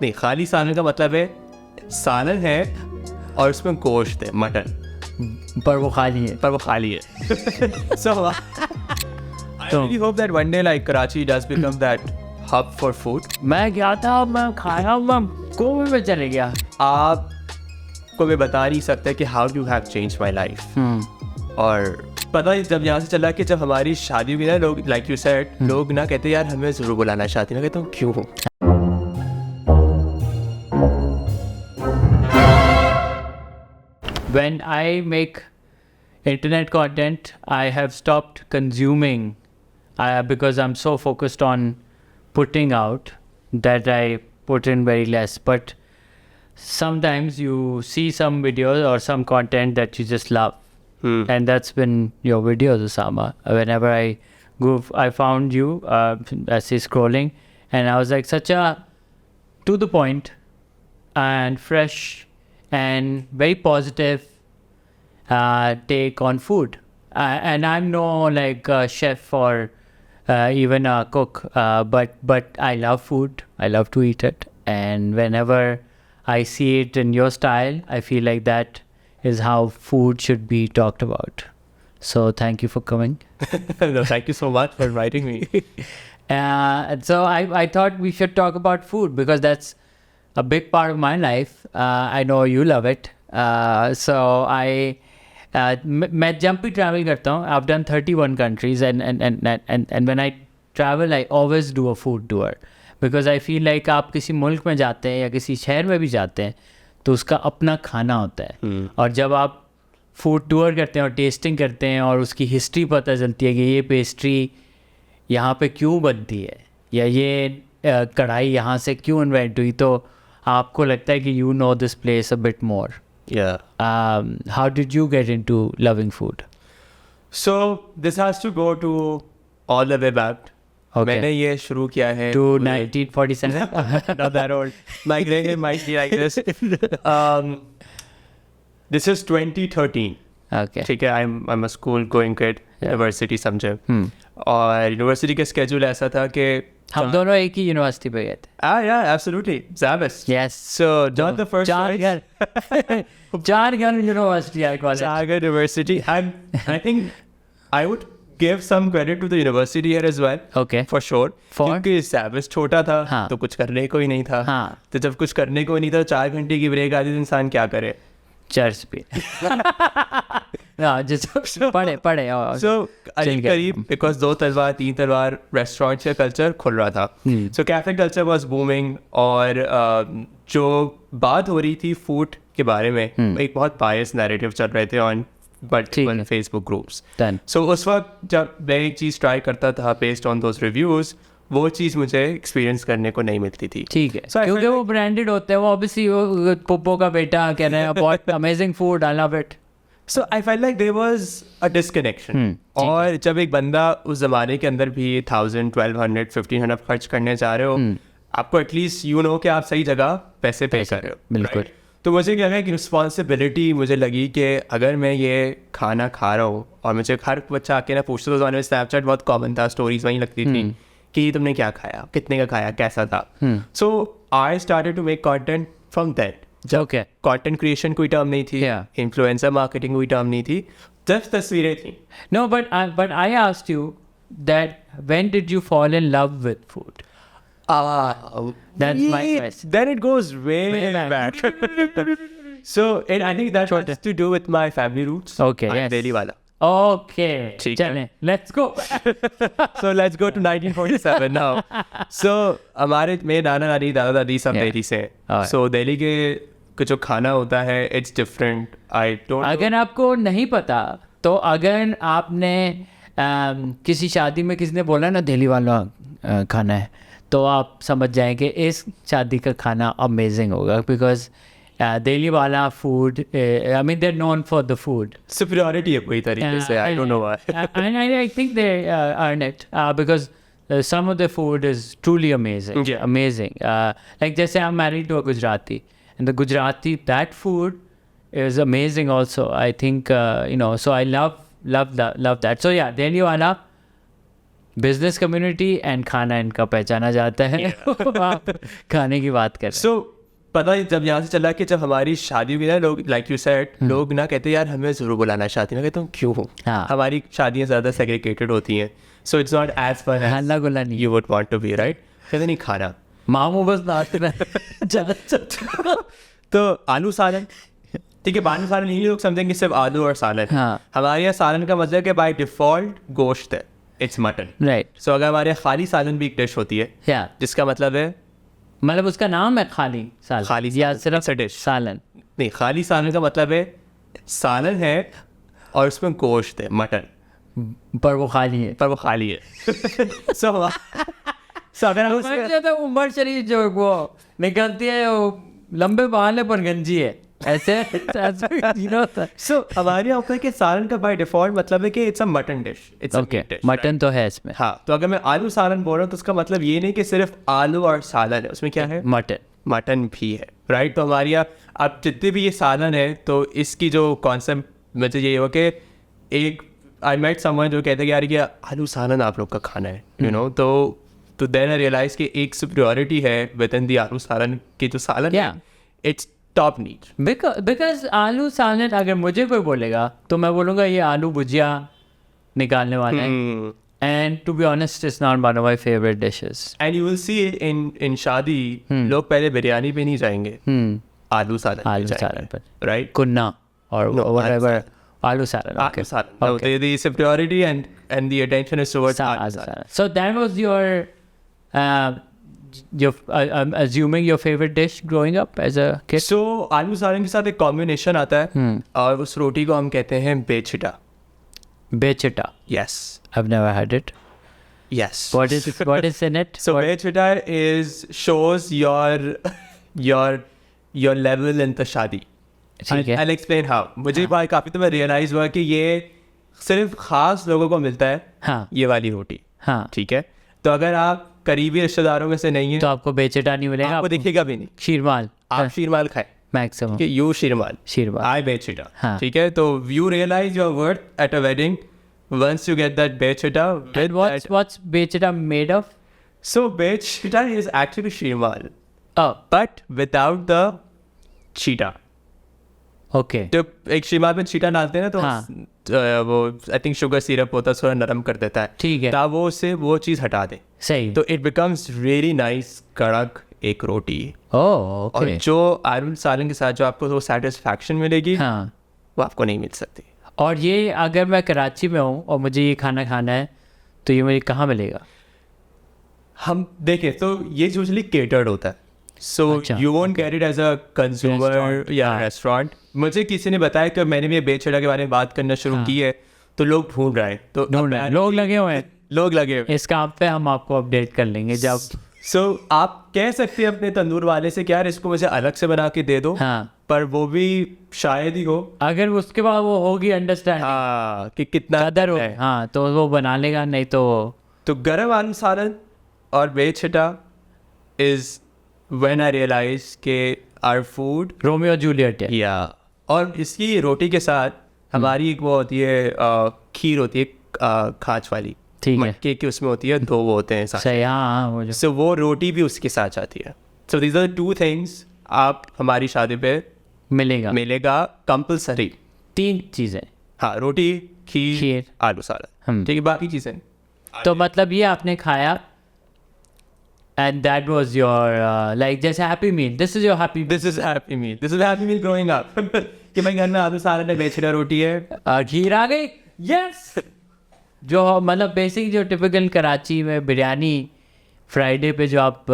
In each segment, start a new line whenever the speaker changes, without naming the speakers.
नहीं, खाली सालन का मतलब है सालन है और उसमें गोश्त है, मटन,
पर वो खाली है.
So I really hope that one day like Karachi does become that hub for food.
मैं गया था, मैं खाया, मैं कोविड में चले गया.
आपको मैं बता नहीं सकता कि how you have changed my life. और पता है जब यहाँ से चला कि जब हमारी शादी हुई ना, लोग like you said, लोग ना कहते यार हमें ज़रूर बुलाना शादी में. कहता हूँ क्यों?
When I make internet content, I have stopped consuming because I'm so focused on putting out that I put in very less. But sometimes you see some videos or some content that you just love. And that's been your videos, Osama. Whenever I go, I found you as he's scrolling, and I was like, such a to the point and fresh and very positive take on food. And I'm no like a chef or even a cook, but I love food. I love to eat it, and whenever I see it in your style, I feel like that is how food should be talked about. So thank you for coming.
No, thank you so much for inviting me.
So I thought we should talk about food because that's a big part of my life. I know you love it. So मैं जब भी travel करता हूँ, I've done 31 countries, and when I travel, I always do a food tour because I feel like आप किसी मुल्क में जाते हैं या किसी शहर में भी जाते हैं तो उसका अपना खाना होता है. और जब आप फूड टूर करते हैं और टेस्टिंग करते हैं और उसकी हिस्ट्री पता चलती है कि ये पेस्ट्री यहाँ पे क्यों बनती है या ये कढ़ाई यहाँ से क्यों इन्वेंट हुई, तो आपको लगता है कि you know this place a bit more.
Yeah.
How did you get into loving food?
So this has to go to all the way back.
Okay.
मैंने ये शुरू किया है
To 1947.
Not that old. My grade might be like this. This is 2013.
Okay.
ठीक है, I'm a school going kid. University समझे. और university का स्केड्यूल ऐसा था कि
हम दोनों एक ही यूनिवर्सिटी पे गए थे.
yeah, absolutely. Zabas.
Yes.
So not the first choice.
चार यूनिवर्सिटी है college.
Sagar University. And I think I would give some credit to the university here as well.
Okay.
For sure.
For?
क्योंकि Zabas छोटा था,
हाँ.
तो कुछ करने को ही नहीं था.
हाँ.
तो जब कुछ करने को ही नहीं था, 4 घंटे की ब्रेक आती तो इंसान क्या करे?
चर्च पे. पढ़े
So करीब because 2 तलवार 3 तलवार रेस्टोरेंट का कल्चर खुल रहा था. So cafe culture was booming और जो बात हो रही थी फूड के बारे में, एक बहुत biased narrative चल रहे थे on multiple Facebook groups. So उस वक्त जब मैं एक चीज़ ट्राई करता था based on those reviews, वो चीज़ मुझे एक्सपीरियंस करने को नहीं मिलती थी.
ठीक है. क्योंकि वो ब्रांडेड होते हैं, वो ऑब्वियसली वो पुप्पो का बेटा कह रहे हैं बहुत amazing food, I love it.
So I felt like there was a disconnection. और जब एक बंदा उस ज़माने के अंदर भी 1000, 1200, 1500 खर्च करने जा रहे हो, आपको एटलीस्ट यू नो कि आप सही जगह पैसे पे कर रहे हो.
बिल्कुल.
तो मुझे क्या है कि रिस्पॉन्सिबिलिटी मुझे लगी कि अगर मैं ये खाना खा रहा हूँ और मुझे हर बच्चा आके ना पूछता था, ज़माने में स्नैपचैट बहुत कॉमन था, स्टोरीज वहीं लगती थी कि तुमने क्या खाया, कितने का खाया, कैसा था. So I started to make content from that. जब कंटेंट क्रिएशन कोई टर्म नहीं थी, इन्फ्लुएंसर मार्केटिंग कोई टर्म नहीं थी, जस्ट तस्वीरें थी.
No but I asked you that when did you fall in love with food? That's my question.
Then it goes way back. So I think that has to do with my family roots.
Okay, yes.
Delhi wala.
Okay, चलें, let's go.
So let's go to 1947 now. So हमारे मेरे नाना नानी दादा दादी सब दिल्ली से. So Delhi के जो खाना होता है it's different. I don't.
अगर आपको नहीं पता तो अगर आपने किसी शादी में किसी ने बोला ना दिल्ली वाला खाना है, तो आप समझ जाएंगे इस शादी का खाना अमेजिंग होगा बिकॉज दिल्ली वाला food, I mean they are known for the food.
Superiority है कोई तरीके से. I don't know why.
And I think they earn it because some of the food is truly amazing.
Yeah.
Amazing. Like जैसे I'm married to a Gujarati, and the Gujarati, that food is amazing also. I think so I love that. So yeah, Delhi wala business community and खाना इनका पहचाना जाता है। आप खाने की बात करें।
सो पता है जब यहाँ से चला कि जब हमारी शादी हुई ना, लोग लाइक यू सेड लोग ना कहते यार हमें ज़रूर बुलाना है शादी में। कहते तुम क्यों हो?
हाँ।
हमारी शादियाँ ज़्यादा सेग्रीगेटेड होती हैं, so it's not as fun
हल्ला गुल्ला नहीं।
You would want to be, right? कहते नहीं खाना
मामू बस नाचते रहे।
तो आलू सालन, ठीक है, आलू सालन नहीं लोग समझेंगे सिर्फ आलू और सालन।
हाँ।
हमारे यहाँ सालन का मतलब है कि बाय डिफॉल्ट गोश्त है, इट्स मटन,
राइट।
सो अगर हमारे यहाँ खाली सालन भी एक डिश होती है,
या
जिसका मतलब है
मतलब उसका नाम है खाली सालन,
खाली
या
सालन,
सिर्फ
it's a dish।
सालन?
नहीं, खाली सालन का मतलब है सालन है और उसमें गोश्त है, मटन,
पर वो खाली है।
पर वो खाली है। सो अगर हम उसका
उमर शरीफ जो वो निकलती है वो लंबे बाल है पर गंजी है, ऐसे
सो हमारे यहाँ ऊपर के सालन का बाय डिफॉल्ट मतलब है कि it's a mutton dish, it's a
okay, mutton तो है इसमें।
हाँ, तो अगर मैं आलू सालन बोल रहा हूँ तो उसका मतलब ये नहीं कि सिर्फ आलू और सालन है, उसमें क्या है?
मटन।
मटन भी है, राइट? तो हमारे यहाँ अब जितने भी ये सालन है तो इसकी जो कॉन्सेप्ट मुझे ये हो कि एक आई मेट समवन जो कहते हैं कि यार ये आलू सालन आप लोग का खाना है, यू नो, तो देन आई रियलाइज कि एक सुपीरियरिटी है विद इन द आलू सालन की जो सालन है, इट्स टॉप नीच।
बिकॉज आलू सालन अगर मुझे कोई बोलेगा तो मैं बोलूँगा ये आलू भुजिया निकालने वाला है, and to be honest it's not one of my favourite dishes.
And you will see in शादी लोग पहले बिरयानी पे नहीं जाएंगे, आलू सालन
पर,
राइट?
कुन्ना और
No,
whatever, आलू सालन।
Aloo salan. No, the superiority and the attention is towards aloo salan.
So that was your I'm assuming your favorite dish growing up as a kid?
So आलू सालन के साथ एक कॉम्बिनेशन आता है और उस रोटी को हम कहते हैं बेचिटा।
Baychitta.
Yes.
I've never had it.
Yes.
What is in it?
So Baychitta shows your level in the शादी।
ठीक है।
I'll explain how. मुझे बात काफ़ी तो मैं रियलाइज हुआ कि ये सिर्फ खास लोगों को मिलता है,
हाँ,
ये वाली रोटी।
हाँ,
ठीक है, तो अगर आप करीबी रिश्तेदारों में से नहीं है
तो आपको बेचिटा नहीं मिलेगा,
आपको दिखेगा भी नहीं।
शीरमाल,
आप शीरमाल खाए
मैक्सिमम
कि यू शीरमाल,
शीरमाल,
आई बेचिटा।
हाँ।
ठीक है, तो you realise your worth at a wedding once you get that बेचिटा।
And what's बेचिटा made of?
So बेचिटा is actually शीरमाल,
Oh,
but without the cheetah।
okay.
जब एक शीरमाल में चीटा डालते हैं ना तो
हाँ।
वो आई थिंक शुगर सिरप होता है, थोड़ा नरम कर देता है।
ठीक है।
तो वो उससे वो चीज़ हटा दे
सही।
तो इट बिकम्स रियली नाइस कड़क एक रोटी।
ओह,
और
ओके।
जो आलू सालन के साथ जो आपको वो सेटिस्फैक्शन मिलेगी,
हाँ,
वो आपको नहीं मिल सकती।
और ये अगर मैं कराची में हूँ और मुझे ये खाना खाना है तो ये मुझे कहाँ मिलेगा?
हम देखें तो ये यूजुअली केटर्ड होता है, सो
अच्छा,
you won't get it as a consumer
Restaurant,
या
हाँ।
रेस्टोरेंट। मुझे किसी ने बताया कि मैंने भी बेचिटा के बारे में बात करना शुरू
हाँ।
की है तो लोग ढूंढ रहे हैं, तो
लोग लगे हुए हैं
लोग लगे हुए।
इस काम पे, हम आपको अपडेट कर लेंगे जब।
सो आप कह सकते हैं अपने तंदूर वाले से कि यार इसको मुझे अलग से बना के दे दो,
हाँ,
पर वो भी शायद ही हो,
अगर उसके बाद वो होगी अंडरस्टैंड
हाँ, कि कितना
कदर हो,
है।
हाँ, तो वो बना लेगा, नहीं तो
तो गरम आलू सालन और बेचिटा इज व्हेन आई रियलाइज के आवर फूड
रोमियो जूलियट है।
या, और इसकी रोटी के साथ हमारी एक वो होती है खीर होती है खाँच वाली,
ठीक है,
मटके की उसमें होती है, दो वो होते हैं साथ,
सही, हाँ, वो जो
सो वो रोटी भी उसके साथ आती है। So these are two things आप हमारी शादी पे मिलेगा कंपलसरी।
3 चीज़ें,
हाँ, रोटी, खीर, आलू सालन, ठीक है, बाकी चीज़ें।
तो मतलब ये आपने खाया and that was your like जैसे happy meal, this is your happy
happy meal growing up कि भाई घर में आलू सालन है, बेचिटा रोटी है,
खीर आ गई, यस। जो मतलब बेसिक जो टिपिकल कराची में बिरयानी फ्राइडे पे जो आप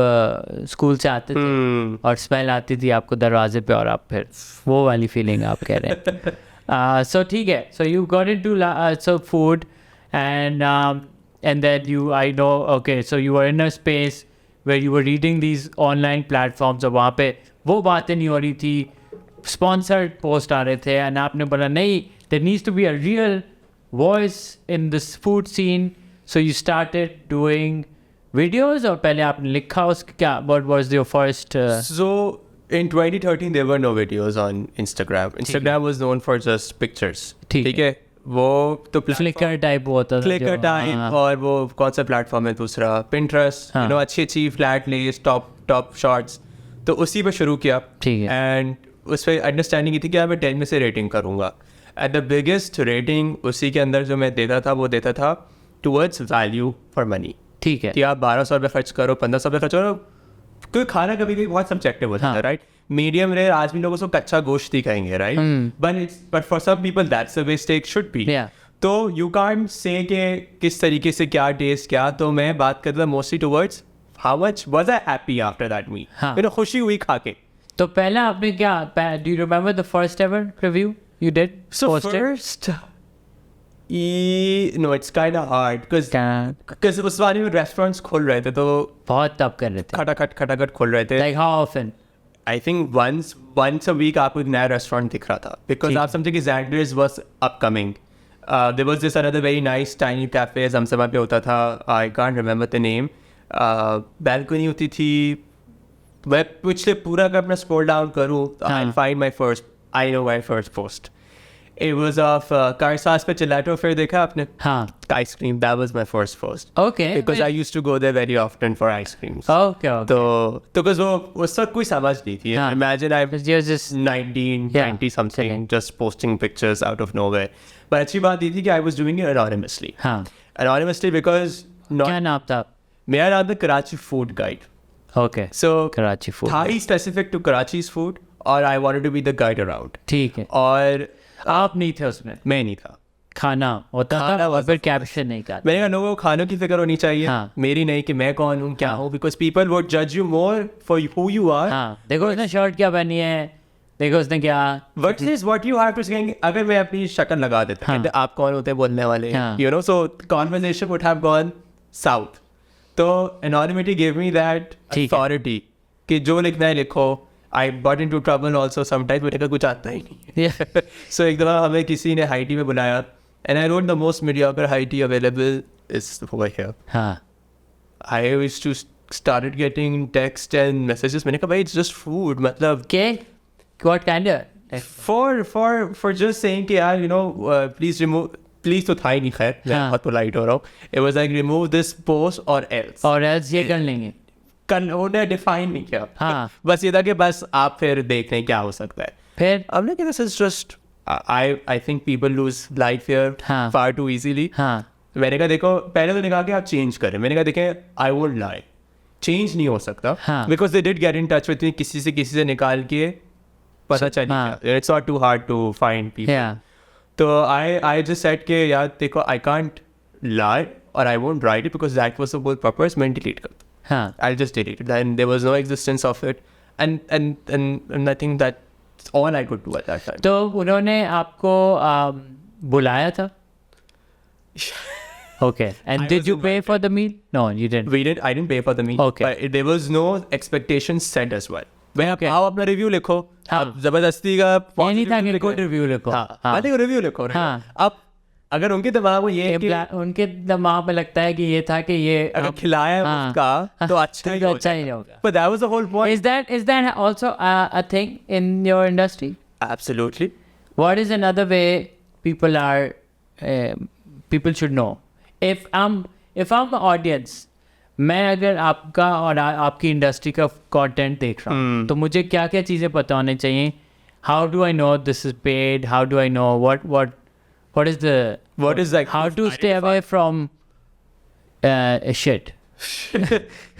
स्कूल से आते थे और स्मेल आती थी आपको दरवाजे पे, और आप फिर वो वाली फीलिंग आप कह रहे हैं। सो ठीक है, so you got into so food and then I know, okay, so you were in a space where you were reading these online platforms, और वहाँ पे वो बातें नहीं हो रही थी, sponsored post आ रहे थे, and आपने बोला नहीं, there needs to be a real voice in this food scene, so you started doing videos, और पहले आपने लिखा उसका क्या, what was your first
So in 2013 there were no videos on Instagram was known for just pictures, ठीक है, वो तो
फ्लिकर टाइप होता था,
फ्लिकर टाइप, और वो कौन सा प्लेटफॉर्म है दूसरा, Pinterest, यू नो, अच्छी फ्लैट लेस टॉप शॉट्स, तो उसी पे शुरू किया।
ठीक है।
एंड उस पर अंडरस्टैंडिंग की थी कि मैं 10 में से रेटिंग करूँगा। एट द बिगेस्ट रेटिंग उसी के अंदर जो मैं देता था वो देता था टूवर्ड्स वैल्यू फॉर मनी।
ठीक है
कि आप 1200 रुपये खर्च करो, 1500 रुपये खर्च करो, कोई खाना कभी भी बहुत सब्जेक्टिव होता है, राइट? मीडियम रेयर आज भी लोग उसको कच्चा गोश्त ही कहेंगे, right? But for some people that's the way steak should be. तो यू कांट से कि किस तरीके से क्या टेस्ट क्या, तो मैं बात करता था mostly towards how much was I happy after that meal, मेरे खुशी हुई खा के।
तो पहला आपने क्या, do you remember the first ever review you did?
So first, no, it's kind of hard because उस वाले में restaurants खुल रहे थे, तो
बहुत तब कर रहे थे,
खटाखट खुल रहे थे।
Like how often?
I think once a week आपको एक नया restaurant दिख रहा था, because आप समझे कि Xander's was upcoming. There was this another very nice tiny cafe Osamah पे होता था, I can't remember the name. Balcony होती थी, मैं पिछले पूरा का अपना scroll down करूँ, I'll find my first. I know my first post. It was of Karachis पे Gelato Fair देखा आपने?
हाँ.
Ice cream. That was my first post.
Okay.
Because I used to go there very often for ice creams.
Okay.
तो because वो उस वक्त कोई समझ नहीं थी.
हाँ.
Imagine I was
just
90 something, just posting pictures out of nowhere. But अच्छी बात ये थी कि I was doing it anonymously.
हाँ.
Anonymously because
क्या नाम था?
मेरा नाम था Karachi Food Guide.
Okay.
So
Karachi Food.
Thai specific to Karachi's food. और I wanted to be the guide around.
ठीक है।
और
आप नहीं थे उसमें?
मैं नहीं था।
खाना होता था और फिर कैप्शन नहीं था।
मैंने कहा लोगों को खानों की फिक्र होनी चाहिए,
हाँ।
मेरी नहीं कि मैं कौन हूँ क्या हूँ, because people would judge you more for who you are.
हाँ, देखो उसने शर्ट क्या पहनी है, देखो उसने क्या।
What you have to say, अगर मैं अपनी शक्ल लगा देता, कहते आप कौन होते हैं बोलने वाले, you know, so conversation would have gone south. तो anonymity gave me that authority कि जो लिखना है लिखो। I got into trouble also sometimes, मेरे का कुछ आता ही नहीं है। So एक दफ़ा हमें किसी ने हाई टी में बुलाया, and I wrote the most mediocre high tea available is over here.
हाँ.
I used to started getting text and messages. मैंने कहा भाई it's just food, मतलब
क्या? What kind of?
For just saying कि यार you know please तो था ही नहीं, खैर मैं बहुत polite हो रहा हूँ. It was like remove this post or else
ये कर लेंगे।
उन्हें डिफाइन नहीं किया।
हाँ.
बस ये था कि बस आप फिर देख लें क्या हो सकता है।
फिर
हमने कहा this is just I think people lose life here far too easily. मैंने कहा देखो, पहले तो कहा कि आप चेंज करें, मैंने कहा देखें आई वोंट लाई, चेंज नहीं हो सकता, because they did get in touch with me, किसी से निकाल के पता चल, it's not too hard to find people. तो आई जस्ट सेड के यार देखो आई कांट लाई और I won't write it because that was the whole purpose, मैं डिलीट करता। I'll just delete it. Then there was no existence of it, and I think that's all I could do at that time.
तो उन्होंने आपको बुलाया था? Okay. And did you pay for the meal? No, you didn't.
I didn't pay for the meal.
Okay.
But there was no expectation set as well.
Okay.
आप अपना review लिखो, आप जबरदस्ती का
नहीं था कि कोई रिव्यू लिखो।
हाँ, रिव्यू लिखो। अब अगर उनके दिमाग में ये
उनके दिमाग में लगता है कि ये था कि ये
अगर खिलाया उसका तो अच्छा ही
होगा।
But that was the whole point.
Is that also a thing in your industry?
Absolutely.
What is another way people should know? If I'm the audience, मैं अगर आपका और आपकी इंडस्ट्री का कंटेंट देख रहा हूँ, तो मुझे क्या क्या चीज़ें पता होनी चाहिए? How do I know this is paid? How do I know what is like how to stay away from shit?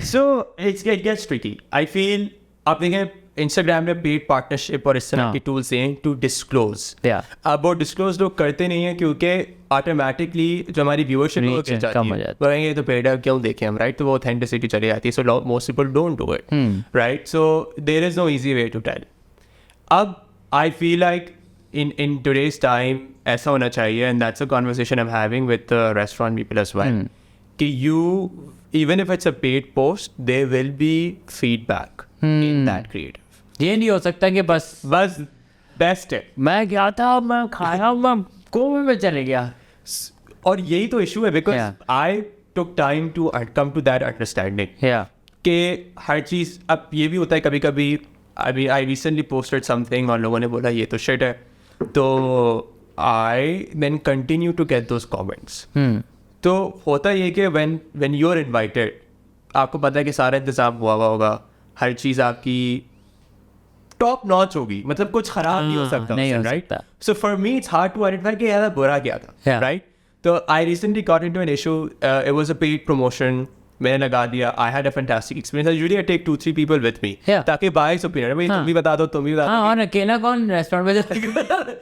So it gets tricky. I feel आप देखें Instagram में पेड पार्टनरशिप और इस तरह की टूल्स हैं टू डिस्क्लोज। अब वो डिस्क्लोज लोग करते नहीं हैं क्योंकि ऑटोमेटिकली जो हमारी व्यूअरशिप कम हो जाती है, ये तो पेड है क्यों देखें हम, राइट? तो वो ऑथेंटिसिटी चली जाती है, so most people don't do it, right? So there is no easy way to tell. अब I feel like in today's time ऐसा होना चाहिए, and that's a conversation I'm having with the restaurant people as well, कि you even if it's a paid post there will be feedback in that creative.
ये नहीं हो सकता कि बस
बेस्ट है, मैं
गया था, मैं खाया, मैं कोमे में चले गया,
और यही तो इशू है because I took time to come to that understanding कि हर चीज़। अब ये भी होता है कभी कभी, अभी आई रिसेंटली पोस्टेड समथिंग और लोगों ने बोला ये तो शिट है, तो I then continue to get those comments. तो होता ये कि when you're invited, आपको पता है कि सारा इंतजाम हुआ होगा, हर चीज़ आपकी टॉप नॉच होगी, मतलब कुछ खराब नहीं हो सकता, right? So for me it's hard to identify कि यार बुरा क्या था, राइट? तो I recently got into an issue, it was a paid promotion, मैंने लगा दिया, I had a fantastic experience, usually I take 2-3 people with me ताकि बायस ओपिनियन, भाई तुम भी बता दो, तुम भी बता दो।
और अकेला कौन रेस्टोरेंट में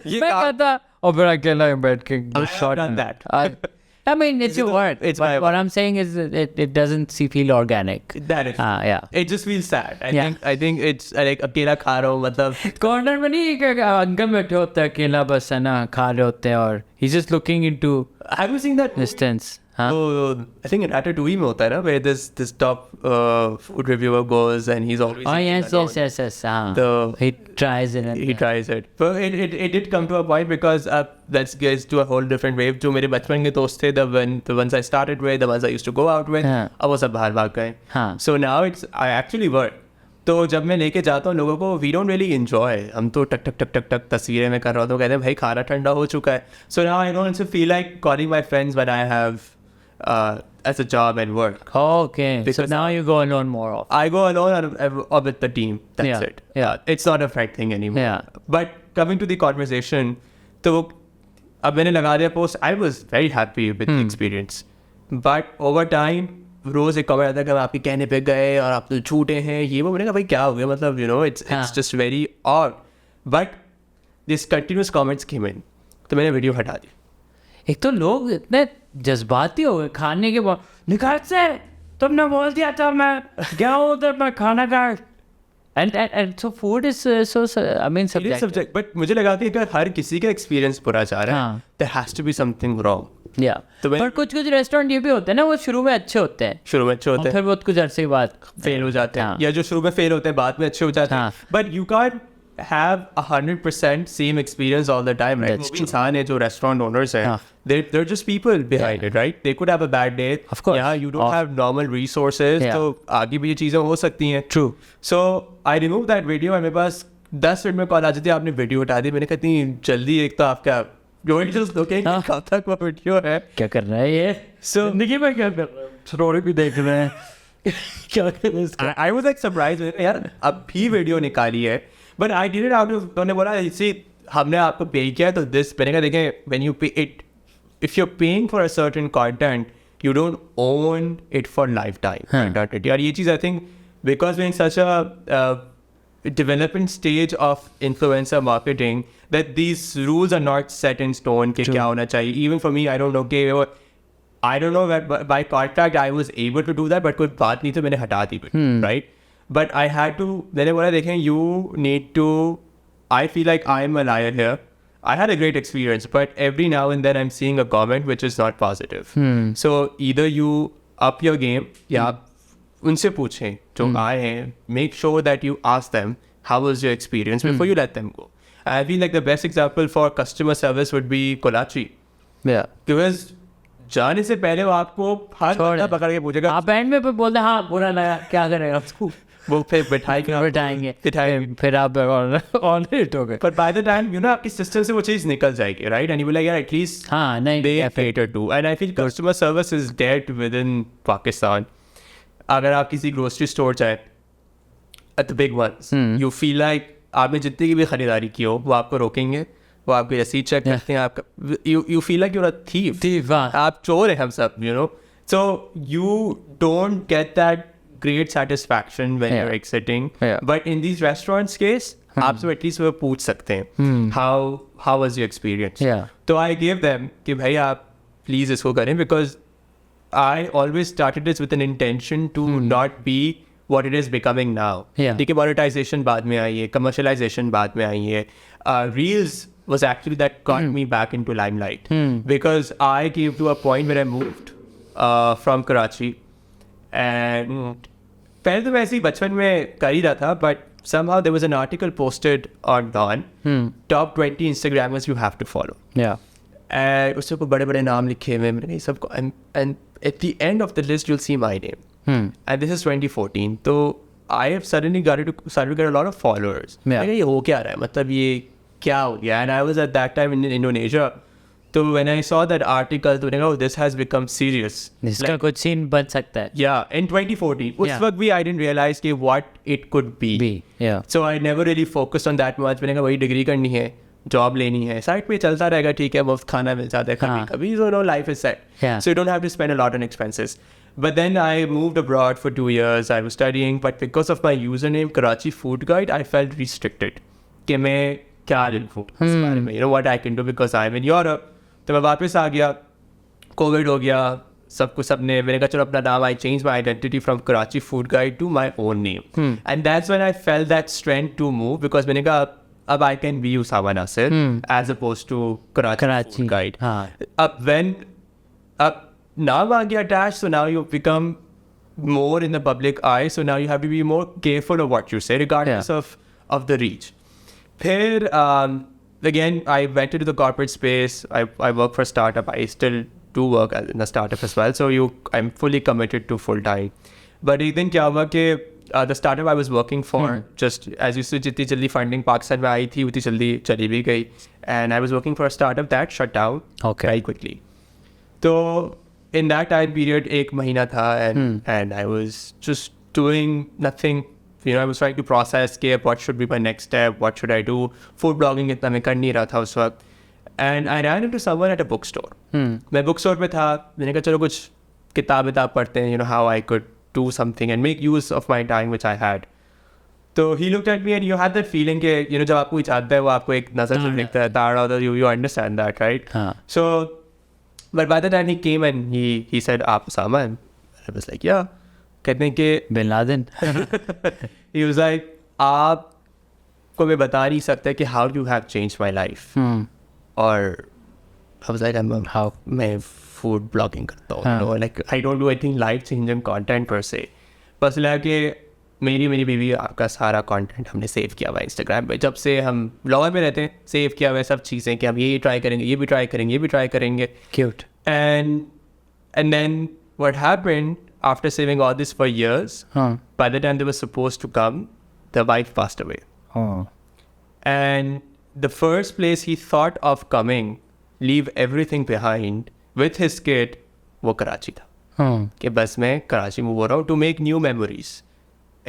ये कहता और फिर अकेला बैठ के shot on that. I mean, it's your word. But what I'm saying is it doesn't feel organic.
That is.
Yeah.
It just feels sad. I think it's like अकेला खा रहा हूँ, मतलब
कॉर्नर में नहीं, अंकल बैठे होते हैं अकेला, बस है ना, खा रहे होते हैं, और he's just looking into
have you seen that
distance?
Oh, I think in Ratatouille में होता है ना, where this top food reviewer goes and he's always
yes. He tries it.
He tries it. But it did come to a point because let's get to a whole different wave. जो मेरे बचपन के दोस्त थे, the ones I started with, the ones I used to go out with, अब वो सब बाहर भाग गए. So now I actually work. तो जब मैं लेके जाता हूँ लोगों को, वी डोंट रियली एंजॉय, हम तो टक टक टक टक टक तस्वीरें में कर रहा हूँ, तो कहते हैं भाई खाना ठंडा हो चुका है. So now I don't feel like calling my friends when I have as a job and work.
Okay. Because so now you go alone more often.
I go alone or with the team. That's it.
Yeah.
It's not a friend thing anymore.
Yeah.
But coming to the conversation, तो अब मैंने लगा दिया post. I was very happy with the experience. But over time, रोज एक comment आता है कि हम आपके कहने पे गए और आप तो छूटे हैं, ये वो. मैंने कहा भाई क्या हो गया, मतलब it's just very odd. But this continuous comments came in. तो मैंने वीडियो हटा दी.
एक तो लोग इतने जज्बाती हो गए खाने के बाद, निकाल से तुमने बोल दिया था मैं गया उधर मैं खाना खा. And so food is so I mean subject.
But मुझे लगा कि अगर हर किसी का एक्सपीरियंस बुरा जा रहा है, there has to be something wrong.
पर कुछ रेस्टोरेंट ये भी होते हैं ना, वो शुरू में अच्छे होते हैं, फिर वो कुछ अरसे के बाद
फेल हो जाते हैं, या जो शुरू में फेल होते हैं बाद में अच्छे हो जाते हैं. But you can have 100% same experience all the time, right? वो इंसान है जो restaurant owners हैं, they're just people behind it, right? They could have a bad day.
Of course.
Yeah, you don't have normal resources, तो आगे भी ये चीज़ें हो सकती हैं.
True.
So I removed that video और मेरे पास 10 मिनट में कॉल आ जाती है, आपने वीडियो हटा दी. मैंने कहा इतनी जल्दी, एक तो आपका just looking कब तक वो वीडियो है,
क्या कर रहा है ये,
जिंदगी में क्या कर रहा है, स्टोरी भी देख रहे हैं, क्या कर रहे हैं. I was like surprised, यार अब भी वीडियो निकाली है. But I did it out of, उन्होंने बोला see हमने आपको पे किया है तो this, मैंने कहा देखें when you pay it, if you're paying for a certain content, you don't own it for lifetime. यार ये चीज़ I think because we're in such a development stage of influencer marketing that these rules are not set in stone कि क्या होना चाहिए. Even for me, I don't know that by contract I was able to do that, but कोई बात नहीं तो मैंने हटा दी, right? But I had to, मैंने बोला देखें you need to, I feel like I'm a liar here. I had a great experience, but every now and then I'm seeing a comment which is not positive. So either you up your game, या उनसे पूछें जो आए हैं, make sure that you ask them how was your experience before you let them go. I feel like the best example for customer service would be Karachi.
Yeah.
Because जाने से पहले वो आपको हाथ पकड़ के पूछेगा,
आप एंड में बोलते हैं हाँ बुरा लगा, क्या करेगा उसको,
वो फिर बिठाएंगे,
फिर आप ऑन हिट हो गए.
पर बाय द टाइम आपकी सिस्टम से वो चीज़ निकल जाएगी, right? And you will like यार at least they cater to. And I feel customer service is dead with in Pakistan. अगर आप किसी ग्रोसरी स्टोर जाए at the big ones, you feel like आपने जितनी की भी खरीदारी की हो वो आपको रोकेंगे, वो आपकी रसीद चेक करते हैं, आपका you feel like you're a thief, आप चोर हैं हम सब, so you don't get that great satisfaction when you're exiting. But in these restaurants case, आप सब at least वो पूछ सकते हैं how was your experience. तो I gave them कि भाई आप please इसको करें, because I always started this with an intention to not be what it is becoming now. देखिए monetization बाद में आई है, commercialization बाद में आई है, reels was actually that got me back into limelight, because I came to a point where I moved from Karachi, and पहले तो वैसे ही बचपन में कर ही रहा था, but somehow there was an article posted on Dawn, top 20 Instagrammers you have to follow. And उससे को बड़े बड़े नाम लिखे हुए, मैंने सबको, and at the end of the list you'll see my name. And this is 2014, तो I have suddenly started to get a lot of followers. ये हो क्या रहा है, मतलब ये क्या हो गया? And I was at that time in Indonesia. So when I saw that article, तो मैंने कहा, oh, this has become serious.
इसका कुछ सीन बन सकता है.
Yeah, in 2014. उस वक्त भी I didn't realize कि what it could be.
Yeah.
So I never really focused on that much. मैंने कहा वही डिग्री करनी है, जॉब लेनी है, साइड पे चलता रहेगा, ठीक है, मुफ्त खाना मिल जाता है कभी-कभी. So no, life is set.
Yeah.
So you don't have to spend a lot on expenses. But then I moved abroad for 2 years. I was studying, but because of my username Karachi Food Guide, I felt restricted. कि मैं क्या लिखूँ इस बारे में, you know what I can do because I'm in Europe. तो मैं वापस आ गया, कोविड हो गया, सब कुछ सबने, मैंने कहा चलो अपना नाम, I change my identity from Karachi food guide to my own name. And that's when I felt that strength to move, because मैंने कहा अब I can be Osama Nasir as oppose to Karachi food guide. अब नाम आ गया attach, so now you become more in the public eye, so now you have to be more careful of what you say regardless of the reach. Then again, I went into the corporate space. I work for a startup. I still do work in a startup as well. So I'm fully committed to full time. But then क्या हुआ कि the startup I was working for, just as you said, जितनी जल्दी funding Pakistan में आई थी, उतनी जल्दी चली भी गई. And I was working for a startup that shut down very quickly. So in that time period, एक महीना था, and I was just doing nothing. You know, I was trying to process what should be my next step, what should I do. Food blogging इतना मैं कर नहीं रहा था उस वक्त. And I ran into someone at a bookstore. मैं bookstore पे था, मैंने कहा चलो कुछ किताब पढ़ते हैं, you know, how I could do something and make use of my time which I had. So he looked at me and you had that feeling कि, you know, जब आपको कुछ आता है वो आपको एक नज़र से दिखता है, ताड़ा होता है, you understand that, right? So, but by the time he came and he said, आप Osama? And I was like, yeah. कहते हैं कि
bin Laden.
He was like, आपको मैं बता नहीं सकता कि how you have changed my life. और I was like, how मैं food blogging करता हूँ, you know, like I don't do anything life changing content per se. बस लगा कि मेरी बीवी आपका सारा कंटेंट हमने सेव किया हुआ है इंस्टाग्राम पे. जब से हम ब्लॉगर में रहते हैं, सेव किया हुआ है सब चीज़ें कि हम ये ट्राई करेंगे, ये भी ट्राई करेंगे, ये भी ट्राई करेंगे.
Cute.
And then what happened after saving all this for years, by the time they were supposed to come, the wife passed away. And the first place he thought of coming, leave everything behind with his kid, वो कराची था. कि बस मैं Karachi move हो रहा हूँ to make new memories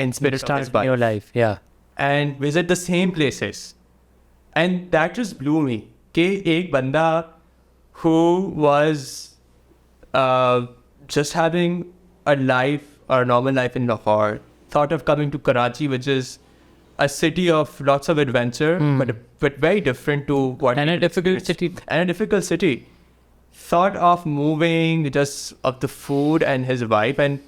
in spirit of his
your life, yeah.
And visit the same places. And that just blew me. कि एक बंदा who was just having a life or a normal life in Lahore thought of coming to Karachi, which is a city of lots of adventure, but very different to what.
And a difficult city.
And a difficult city. Thought of moving just of the food and his wife, and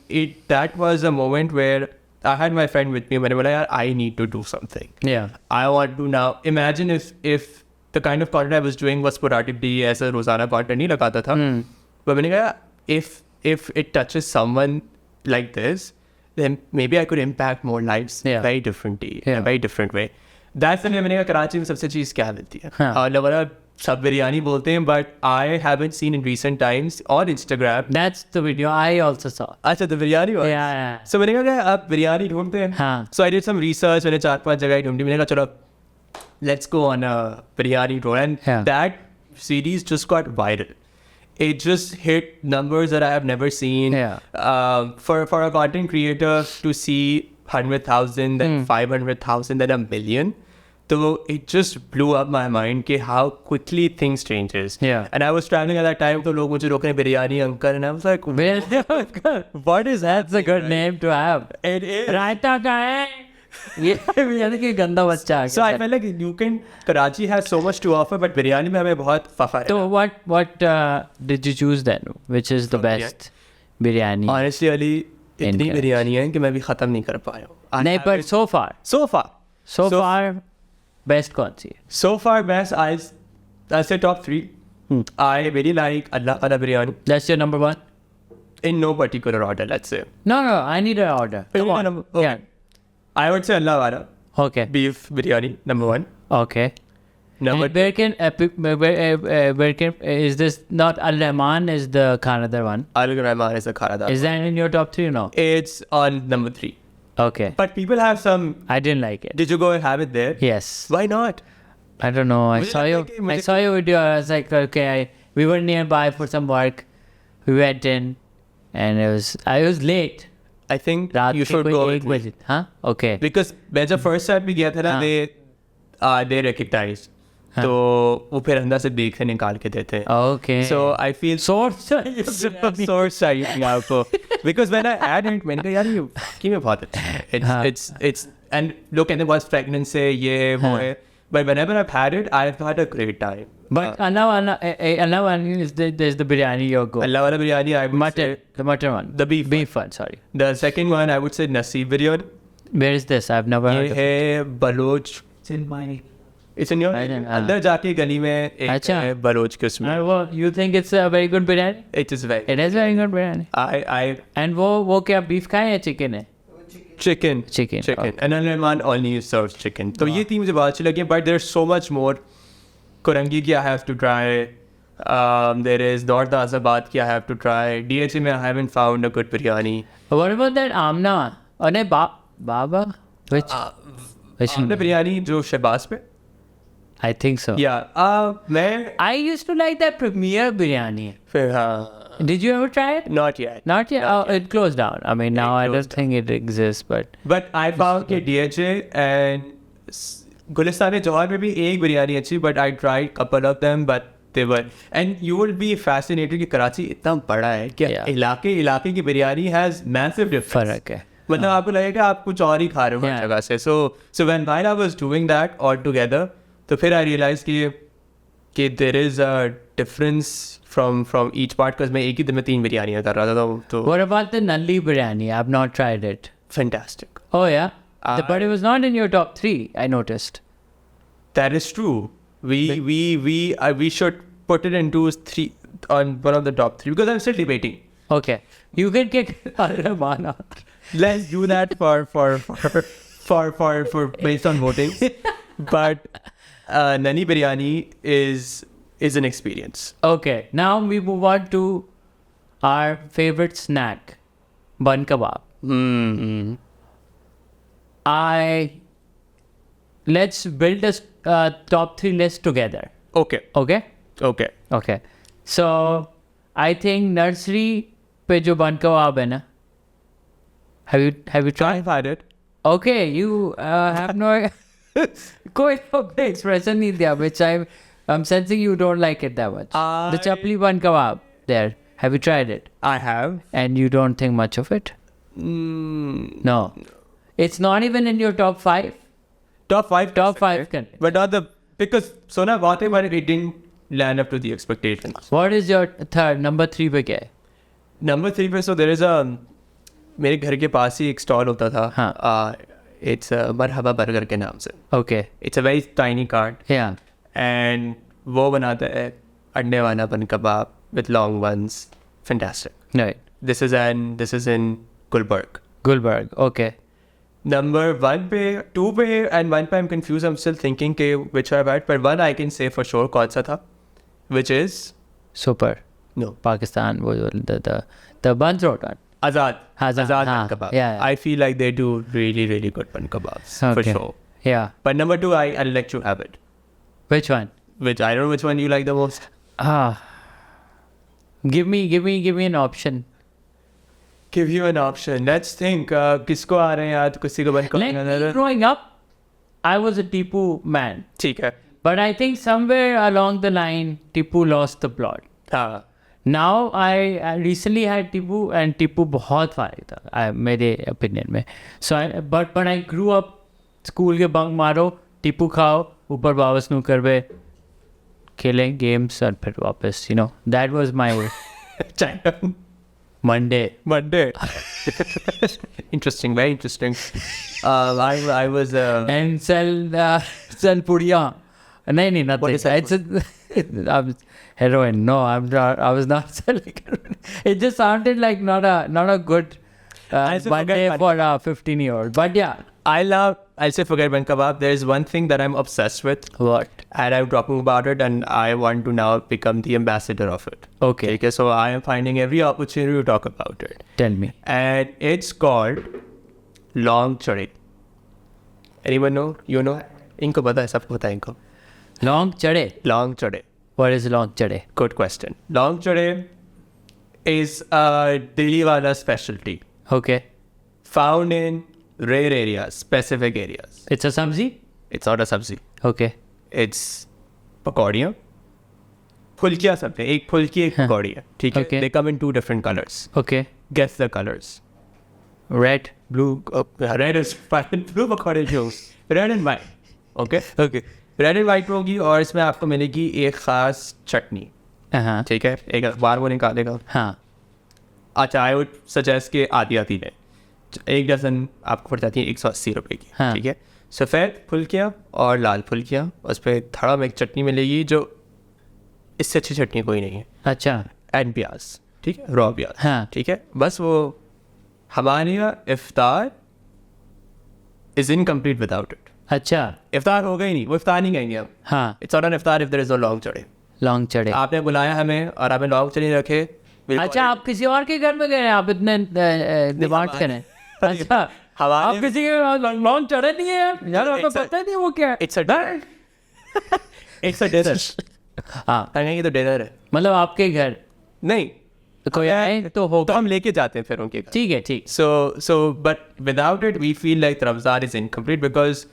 that was a moment where I had my friend with me. When I need to do something.
Yeah.
I want to now imagine if the kind of content I was doing was sporadically as a Rosanna content नहीं लगाता था. But मैंने कहा if it touches someone like this, then maybe I could impact more lives very differently, in a very different way. That's the मैंने कहा कराची में सबसे चीज़ क्या मिलती है. और लोग सब बिरयानी बोलते हैं, but I haven't seen in recent times on Instagram.
That's the video I also saw.
अच्छा, the biryani was?
Yeah.
So मैंने कहा आप बिरयानी ढूंढते हैं. So I did some research. मैंने 4-5 जगह ढूंढी. मैंने कहा चलो let's go on a biryani tour, and that series just got viral. It just hit numbers that I have never seen. For a content creator to see 100,000, then 500,000, then 1 million. So it just blew up my mind कि how quickly things changes. And I was traveling at that time, तो लोग मुझे रोकने biryani uncle, and I was like, what is that?
That's a good name to have.
It is.
रायता का है. ये बिरयानी की गंदा बच्चा.
So I felt like Karachi has so much to offer, but biryani में हमें बहुत फफा है.
So what did you choose then? Which is the best biryani?
Honestly, Ali, इतनी बिरयानी है कि मैं भी खत्म नहीं कर पाया हूँ.
नहीं, but so far best कौन सी?
So far best, I'll say top 3. I really like Allah Wala biryani.
That's your number 1?
In no particular order, let's say.
No, I need an order. Come on.
Okay. Yeah. I would say Allah Wala.
Okay.
Beef biryani, number 1.
Okay.
Number
where can is this not Al Rahman is the Khanadar one?
Al Rahman is the Khanadar.
Is that in your top 3 or no?
It's on number 3.
Okay.
But people have some.
I didn't like it.
Did you go and have it there?
Yes.
Why not?
I don't know. I
मुझे
saw
लगता
you.
है कि मुझे-
I saw your video. I was like, okay, we were nearby for some work. We went in, and I was late.
I think
रात
you
के
should
कोई
go
1
with me.
बजे. हाँ, okay.
Because मैं जब first time भी गया था ना,
हाँ.
they recognize.
हाँ.
तो वो फिर अंदर से देख से निकाल के देते हैं.
Okay.
So I feel
source
source चाहिए आपको. Because when I had it, मैंने कहा यार ये कि में बहुत अच्छा है. It's and लोग कहते हैं बहुत fragrance है ये वो है. But whenever I've had it, I've had a great time.
But Allah is there's the biryani your go.
Allah wala biryani, I would say
The mutton one.
the beef
one, sorry.
The second one, I would say Nasir biryani.
Where is this? I've never heard
ये
of it.
है Bloch.
It's in my...
It's in your अंदर जाके गली में एक
अच्छा.
है Bloch के उसमें.
Well, you think it's a very good biryani?
It is very.
It is very good biryani.
I
And वो क्या beef का है या chicken है?
chicken.
Chicken. Okay.
And Al-Rahman only serves chicken. तो ये तीन मुझे बहुत अच्छी लगी. But there's so much more. Kurangi ki I have to try. There is North Azabad ki I have to try. DHA में I haven't found a good biryani.
What about that Amna? Oh, no, Baba? Which? Which
The
one?
biryani जो शहबाज पे.
I think so.
Yeah. मैं
I used to like that Premier biryani.
फिर हाँ.
Did you ever try it?
Not yet.
Not yet. It closed down. I mean, now I don't think it exists, but
But I found कि DHA and Gulistan Johar में भी एक बिरयानी अच्छी. But I tried couple of them, but they were. And you will be fascinated कि कराची इतना बड़ा है कि इलाके की बिरयानी has massive difference.
फर्क है.
मतलब आपको लगेगा आप कुछ और ही खा रहे हो हर जगह से. So while I was doing that all together, तो फिर I realized कि there is a difference from each part because मैं एक ही दिन में 3 बिरयानियाँ कर रहा था तो.
What about the Nalli biryani? I've not tried it.
Fantastic.
Oh yeah, but it was not in your top 3. I noticed.
That is true. We should put it into 3 on one of the top 3 because I'm still debating.
Okay, you can kick Al-Rahman out.
Let's do that for based on voting. But Nani biryani is an experience.
Okay, now we move on to our favorite snack, Bun Kabab. Let's build a top 3 list together.
Okay.
Okay. So I think nursery पे जो Bun Kabab है ना, have you tried?
I've had it.
Okay, you have no कोई expression नहीं दिया, which I'm sensing you don't like it that much. The chapli Bun Kabab there. Have you tried it?
I have.
And you don't think much of it? No. It's not even in your top 5?
Top 5.
Top 5 can.
But not because Sona बात है but it didn't land up to the expectations.
What is your third? Number 3 पे क्या है?
Number 3 पे so there is मेरे घर के पास ही एक स्टॉल होता था.
हाँ.
It's मरहबा बर्गर के नाम से.
Okay.
It's a very tiny cart.
Yeah.
And वो बनाता है अंडे वाला बन कबाब with long ones. Fantastic.
Right.
This is in Gul Pir.
Gulberg. Okay.
Number 1 पे, 2 पे and 1 पे I'm confused. I'm still thinking which I've had. But 1 I can say for sure कौन सा था, which is
Super.
no
Pakistan. The Buns Road one.
Azad
Azad,
bun kebab.
yeah.
I feel like they do really good bun kebabs for
Okay.
sure.
Yeah.
But number 2 I'll let you have it.
Which one?
Which I don't know which one you like the most.
Give me an option.
Give you an option. Let's think. किसको आ रहे हैं याद किसी को बन
Like me growing up, I was a Tipu man.
ठीक है.
But I think somewhere along the line, Tipu lost the plot.
हाँ.
Now I recently had Tipu and Tipu बहुत फारी था मेरे opinion में. So but I grew up school के bunk मारो, Tipu खाओ, ऊपर बाबा snooker पे खेलें games और फिर वापस, you know. That was my way.
China.
Monday.
Interesting, very interesting. I was
And sell puriya. No, nothing.
What is that?
It's heroin. No, I'm not. I was not selling heroin. It just sounded like not a good Monday for a 15-year-old. But yeah,
I'll say forget bun kebab. There is one thing that I'm obsessed with.
What?
And I'm talking about it, and I want to now become the ambassador of it.
Okay.
So I am finding every opportunity to talk about it.
Tell me.
And it's called Laung Charay. Anyone know? You know? इनको पता है, सबको पता है इनको.
Laung Charay.
Laung Charay.
What is Laung Charay?
Good question. Laung Charay is a Delhi wala specialty
Okay.
found in rare areas, specific areas.
It's a sabzi?
It's not a sabzi.
Okay.
It's पकौड़ियाँ. फुल्कियाँ सब है. एक फुल्की एक पकौड़ी है. ठीक है.
Okay.
They come in 2 different colors.
Okay.
Guess the colors.
Red.
Blue. Red is fine. Blue पकौड़े जो. Red and white. Okay. Okay. Red and white होगी और इसमें आपको मिलेगी एक खास चटनी.
हाँ.
ठीक है. एक अखबार वो निकालेगा.
हाँ.
अच्छा, आई वुड सजेस्ट के आधी आधी है. 1 डज़न आपको पड़ जाती है 180 रुपए की.
हाँ.
ठीक है. सफ़ेद फुल्कियाँ और लाल फुल्कियाँ, उस पर थोड़ा में एक चटनी मिलेगी जो इससे अच्छी चटनी कोई नहीं है.
अच्छा.
एंड प्याज. ठीक है. रॉ प्याज.
हाँ.
ठीक है. बस वो हमारे यहाँ इफ्तार इज़ इनकम्प्लीट विदाउट इट.
अच्छा.
इफ्तार होगा ही नहीं. वो इफ्तार नहीं कहेंगे हम.
हाँ.
It's not an iftar if there is no लॉन्ग चढ़े.
लॉन्ग चढ़े.
आपने बुलाया हमें और आपने लॉन्ग चढ़े रखे.
अच्छा, आप किसी और के घर में गए हैं, आप इतने डिमांड करें. अच्छा, आप किसी के लॉन्ग चढ़े नहीं है यार, आपको पता नहीं वो क्या है.
It's a dinner. It's a dinner. हाँ, कहेंगे तो डिनर है.
मतलब आपके घर
नहीं
कोई आए तो होगा,
तो हम लेके जाते हैं फिर उनके घर.
ठीक है. ठीक.
So but without it we feel like Ramzan is incomplete because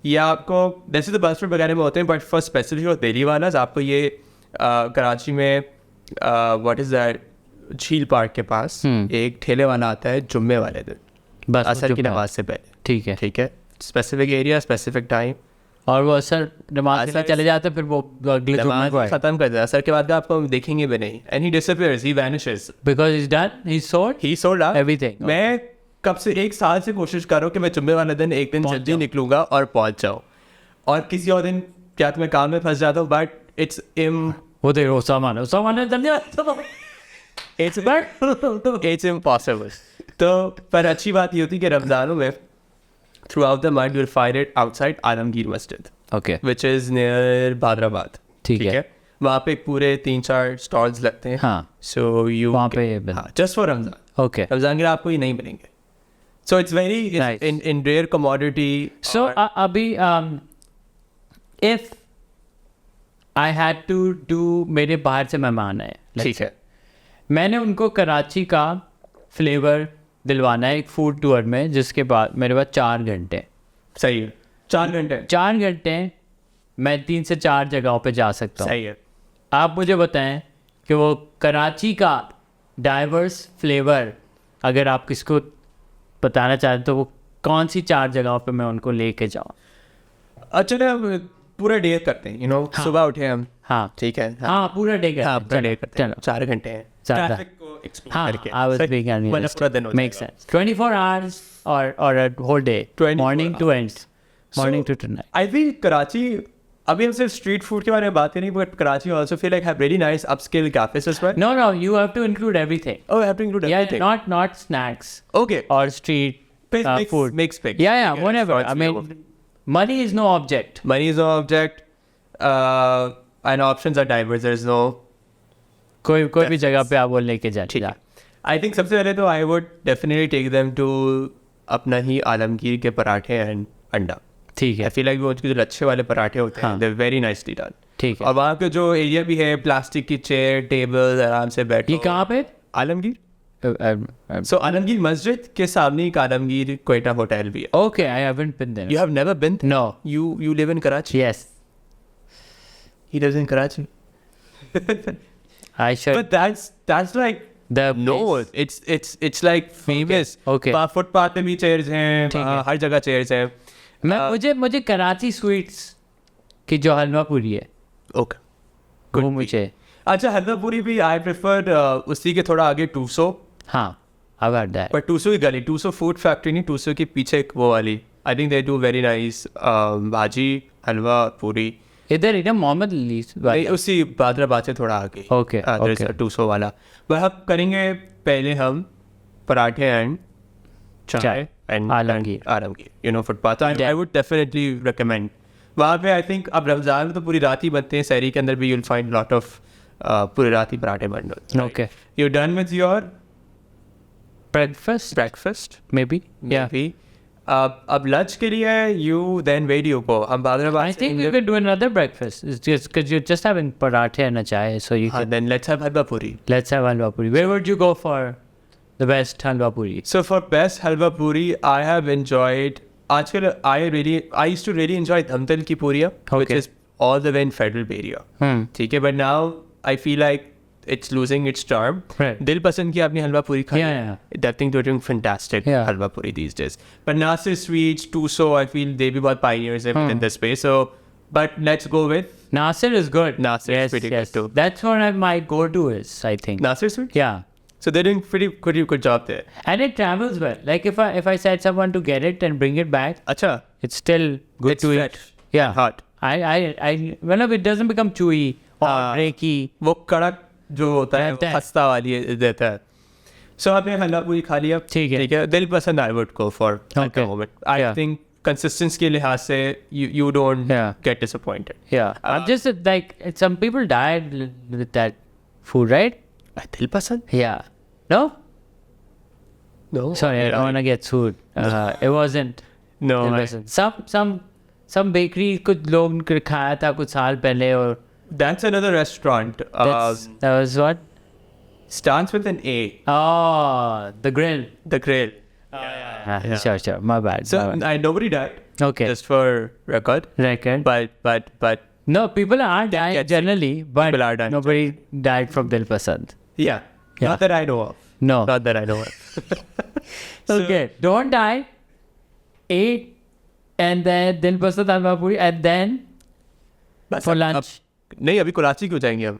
ये आपको वैसे तो बस वगैरह में होते हैं, बट फॉर स्पेसिफिक और दिल्ली वाला आपको ये कराची में व्हाट इज़ दैट झील पार्क के पास एक ठेले वाला आता है जुम्मे वाले दिन,
बस
असर की नमाज से पहले.
ठीक है.
ठीक है. स्पेसिफिक एरिया, स्पेसिफिक टाइम,
और वो असर नमाज से चले जाते हैं, फिर वो अगले जुम्मे को
खत्म कर देता है. असर के बाद आपको देखेंगे भी नहीं. And he disappears, he vanishes
because is done, he sold everything.
मैं कब से 1 साल से कोशिश कर रहा हूँ कि मैं जुम्मे वाले दिन एक दिन जल्दी निकलूंगा और पहुँच जाऊँ, और किसी और दिन क्या तो मैं काम में फंस जाता हूँ. बट इट्स
वो देखो ओसामा ने
इट्स इम्पॉसिबल. तो पर अच्छी बात ये होती है कि रमज़ानों में through out the month you will find it outside Alamgir मस्जिद,
ओके,
विच इज़ नियर बादराबाद.
ठीक है.
वहाँ पे पूरे 3-4 स्टॉल्स लगते हैं.
हाँ.
सो यू
वहाँ पे
just for Ramzan.
Okay.
Ramzan के आपको ये नहीं मिलेंगे. So it's very in rare commodity.
So abhi if I had to do, मेरे बाहर से मेहमान आए,
ठीक है,
मैंने उनको कराची का फ्लेवर दिलवाना है एक फूड टूर में, जिसके बाद मेरे पास 4 घंटे.
सही है. 4 घंटे मैं 3 से 4 जगहों पे जा सकता हूँ. सही है.
आप मुझे बताएं कि वो कराची का डाइवर्स फ्लेवर अगर आप किसको बताना चाहते तो वो कौन सी 4 जगहों पे मैं उनको लेके जाऊँ.
अच्छा ना, पूरा डे करते हैं,
हाँ.
सुबह उठे हम.
हाँ
ठीक है.
हाँ, पूरा डे
करते हैं. 4 घंटे हैं. ट्रैफिक को एक्सप्लोर करके.
I was being honest.
पूरा दिन हो
Makes sense. 24 hours or a whole day. Morning to end. Morning to tonight.
I feel Karachi, अभी हम सिर्फ स्ट्रीट फूड के बारे में बात करें, but Karachi also feel like have really nice upscale cafes as well.
No, you have to include everything.
Oh, I have to include everything.
Yeah, not snacks.
Okay.
Or street food.
Makes big.
Yeah, whatever. I mean, money is no object.
Money is no object. And options are diverse. There is no.
कोई भी जगह पे आप वो लेके जाए.
I think सबसे पहले तो I would definitely take them to अपना ही आलमगीर के पराठे एंड अंडा.
ठीक है.
I feel like वो जो लच्छे वाले पराठे होते हैं, they're very nicely done.
ठीक है.
और वहाँ के जो एरिया भी है, प्लास्टिक की चेयर टेबल, आराम से बैठो.
ये कहाँ पे?
आलमगीर. So आलमगीर मस्जिद के सामने एक आलमगीर क्वेटा होटल भी है.
Okay, I haven't been there.
You have never been there?
No.
You live in Karachi?
Yes.
He lives in Karachi.
I should.
But that's like
the
no. It's like famous.
Okay.
Footpath पे भी chairs हैं, हर जगह chairs हैं.
मुझे Karachi sweets की जो हलवा पूरी है,
ओके,
वो मुझे.
अच्छा, हलवा पूरी भी आई प्रेफर उसी के थोड़ा आगे 200.
हाँ, I've had that.
पर 200 की गली, 200 फूड फैक्ट्री नहीं, 200 के पीछे एक वो वाली, I think they do very nice भाजी हलवा पूरी.
इधर ही ना मोहम्मद अली
नहीं, उसी बादराबाद से थोड़ा आगे.
ओके.
200 वाला. वह हम करेंगे पहले हम पराठे एंड चाय and Alamgir footpath. I would definitely recommend. वहाँ पे आई थिंक अब रमज़ान में तो पूरी रात ही बनते हैं, सहरी के अंदर भी यूल फाइंड लॉट ऑफ पूरी रात ही पराठे बन रहे.
Okay.
You done with your
breakfast
breakfast
maybe.
maybe. अब लंच के लिए you then where do you go? हम Hyderabad
I think we could do another breakfast. It's just because you're just having parathe and a chai, so you can.
then let's have halwa puri.
Let's have halwa puri. Where would you go for the best halwa puri?
So for best halwa puri, I have enjoyed. आजकल I used to really enjoy dhamtal ki puriya, which is all the way in Federal area. ठीक है, but now I feel like it's losing its charm.
Right.
दिल पसंद की आपने हलवा पूरी खाई?
Yeah.
I think they're doing fantastic halwa puri these days. But Nasir Sweets, Tuso, I feel they be both pioneers in this space. So, but let's go with
Nasir is good.
Nasir is pretty good too.
That's one of my go-to is, I think.
Nasir Sweets?
Yeah.
So they're doing pretty good job there.
And it travels well. Like if I said someone to get it and bring it back,
Acha.
it's still good
It's
to
fresh.
eat. Yeah.
Hot.
I whenever it doesn't become chewy or breaky.
वो कड़क जो होता है वो खस्ता वाली देता है. So आपने हलवा पूरी खा लिया.
ठीक है.
दिल पसंद I would go for at the moment. I
Yeah.
think consistency के लिहाज से you don't get disappointed.
Yeah. I'm just like some people died with that food, right?
दिल पसंद?
Yeah. No?
No.
Sorry, I don't want to get sued. It wasn't.
No.
It wasn't. Some bakery कुछ लोग खाया था कुछ साल पहले और
That's another restaurant.
that was what?
Starts with an A.
Oh, the grill.
The Grill.
Yeah. Sure. My bad.
So nobody died.
Okay.
Just for record.
Record.
But
No, people are dying generally, but
People are dying.
nobody died from Dil Pasand.
yeah. Not that I know of.
No.
Not that I know of.
Okay. Don't die. Eat. And then Dil Pasand Halwa Puri. And then
बस
for lunch.
नहीं अभी कराची क्यों जाएंगे हम?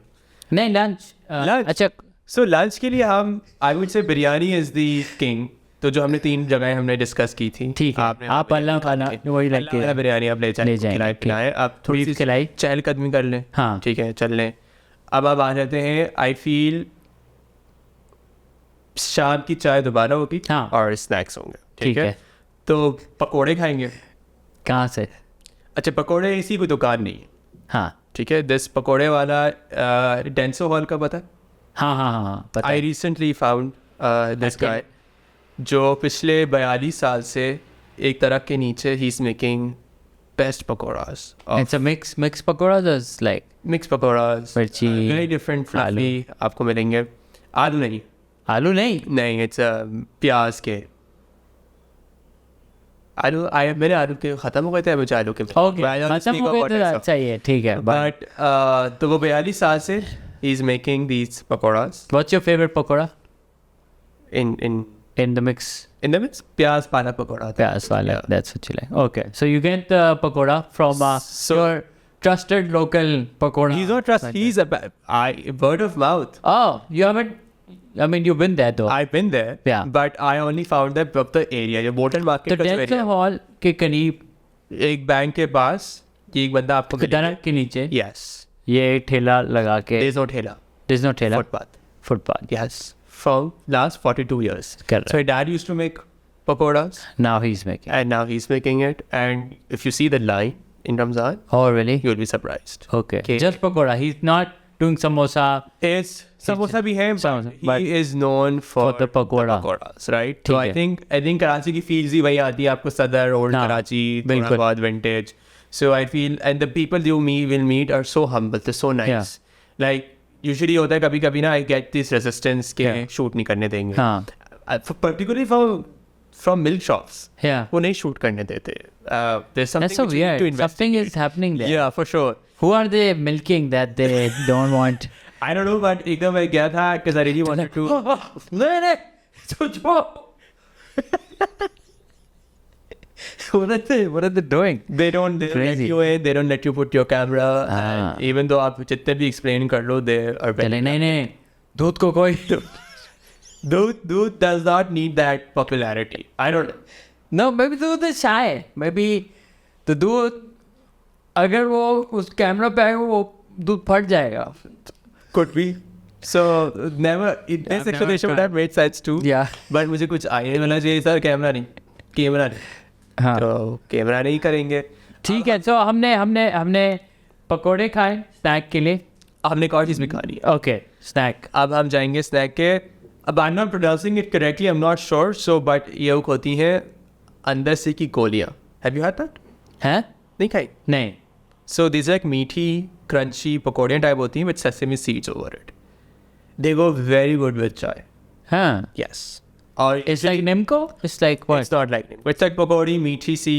नहीं lunch.
Lunch.
अच्छा.
So lunch के लिए हम I would say biryani is the king. तो जो हमने 3 जगह हमने डिस्कस की थी.
ठीक है. आप अल्लाह खाना वही रख के.
अल्लाह बिरयानी आप ले जाएंगे. खिलाएं. आप थोड़ी सी
खिलाई.
चहलकदमी कर लें.
हाँ.
ठीक है चल लें. अब आप आ जाते हैं. I feel शाम की चाय दोबारा होगी.
हाँ.
और स्नैक्स होंगे. ठीक है. तो पकोड़े खाएंगे.
कहाँ से?
अच्छा पकोड़े इसी कोई दुकान नहीं है.
हाँ.
ठीक है. दिस पकोड़े वाला डेंसो हॉल का पता है?
हाँ. पता
आई
है.
रिसेंटली फाउंड दिस गाय जो पिछले 42 साल से एक तरह के नीचे he is making best pakoras.
It's a mix pakora just like
mix pakoras
मिर्ची,
वेरी डिफरेंट फ्लफी आपको मिलेंगे. आलू नहीं.
आलू नहीं.
नहीं इट्स प्याज के आलू. मेरे आलू के ख़त्म हो गए थे. मुझे आलू के
चाहिए. ठीक है.
बट तो वो 42 साल से he is making these pakoras.
What's your favorite pakora
in
the mix?
in the mix प्याज पालक pakora.
Pyaz wala. That's what you like. Okay. So you get the pakora from your trusted local pakora.
He's not trust. He's word of mouth.
Oh, you haven't. I mean, you've been there though.
I've been there.
Yeah.
But I only found that of the area. ये Bolton Market
तो
का जो
डेंसल
area
hall के करीब
एक bank के पास ये एक बंदा आपको
दरख्त के नीचे
Yes.
ये ठेला लगा के.
There's no ठेला.
There's no ठेला.
Footpath. Yes. From last 42 years.
Correct.
So my dad used to make pakoras.
Now he's making.
And now he's making it. And if you see the line in Ramzan,
Oh really?
you'll be surprised.
Okay. Just pakora. He's not doing samosa.
It's samosa bhi hai,
Samosa,
but he is known for
the pakora.
pakoras, right? So
ठीक है.
I think Karachi की feels ही वही आती है आपको. सदर, old
हाँ,
कराची,
बिल्कुल.
थोड़ा बहुत vintage. So I feel, and the people you will meet are so humble. They're so nice.
Yeah.
Like usually होता है कभी कभी ना I get this resistance के shoot नहीं करने देंगे.
हाँ.
Particularly from milk shops.
Yeah.
वो नहीं shoot करने देते. There's something
That's so
which you need to
weird. Something
investigate.
is happening there.
Yeah, for sure.
Who are they milking that they don't want?
I don't know, but एक दम मैं गया था because I really wanted to.
What are they doing?
They don't let
Crazy.
you in. They don't let you put your camera.
Ah.
And even though आप जितने भी explain कर लो, they are very.
चले नहीं दूध को कोई.
Dude does not need that popularity. I don't.
No, maybe दूध is shy. Maybe the दूध अगर वो उस कैमरा पे आएगा वो दूध फट जाएगा.
Could be. So never. This explanation would have made sense too.
Yeah.
But मुझे कुछ आइए वाला चाहिए सर कैमरा नहीं.
हाँ.
तो कैमरा नहीं करेंगे.
ठीक है. So हमने पकोड़े खाए स्नैक के लिए.
हमने एक और चीज़ भी खानी है.
Okay. स्नैक.
अब हम जाएंगे स्नैक के. अब I'm not pronouncing it correctly. I'm not sure. So but ये होती है अंदर से की गोलियाँ. Have you had that?
हैं?
नहीं खाई.
नहीं.
So these are like meaty, crunchy pakodiyan type होती हैं with sesame seeds over it. They go very good with chai.
हाँ.
Yes. Or
It's like Nimco? It's like what?
It's not like Nimco. It's like pakodi, meaty C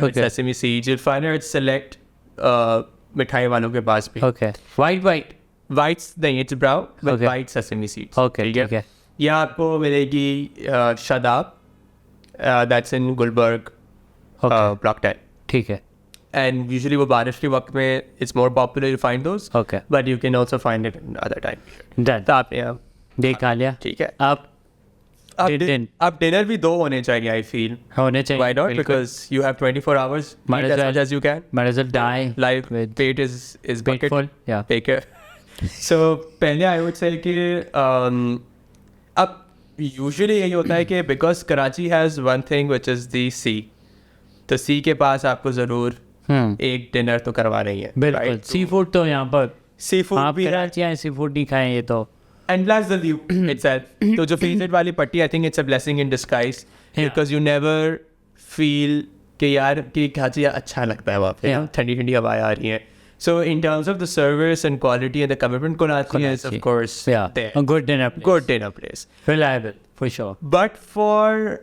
with sesame seeds. You'll find it select मिठाई वालों के पास भी.
Okay. White.
Whites नहीं, it's brown with
Okay.
white sesame seeds.
Okay. ठीक है.
ये आपको मिलेगी Shadab. That's in Gulberg, Block 10.
ठीक है.
And usually वो बारिश के वक्त में it's more popular to find those.
Okay.
But you can also find it in other time.
Done.
तो आपने यहाँ
देख खा लिया.
ठीक है.
आप
डिनर भी 2 होने चाहिए. I feel.
होने चाहिए.
Why not? Because you have 24 hours.
Might
Eat
as
as
well.
much as you can.
Might as well die.
Life
with
pate is bucket.
full. Yeah.
Take care. So पहले I would say कि अब usually यही होता है कि because Karachi has one thing which is the sea. तो sea के पास आपको ज़रूर एक डिनर तो करवा रही है.
बिल्कुल. सी फूड तो यहाँ पर.
सी फूड
आप
भी है.
कराची आए सी फूड नहीं खाएं ये तो.
And plus the view itself. तो जो फेवरेट वाली पट्टी, I think it's a blessing in disguise.
Yeah.
Because you never feel कि यार कि कराची अच्छा लगता है वहाँ पे.
Yeah.
ठंडी ठंडी हवाएं आ रही हैं. So in terms of the service and quality and the commitment, Karachi is of course there.
A good dinner place.
Good dinner place.
Reliable for sure.
But for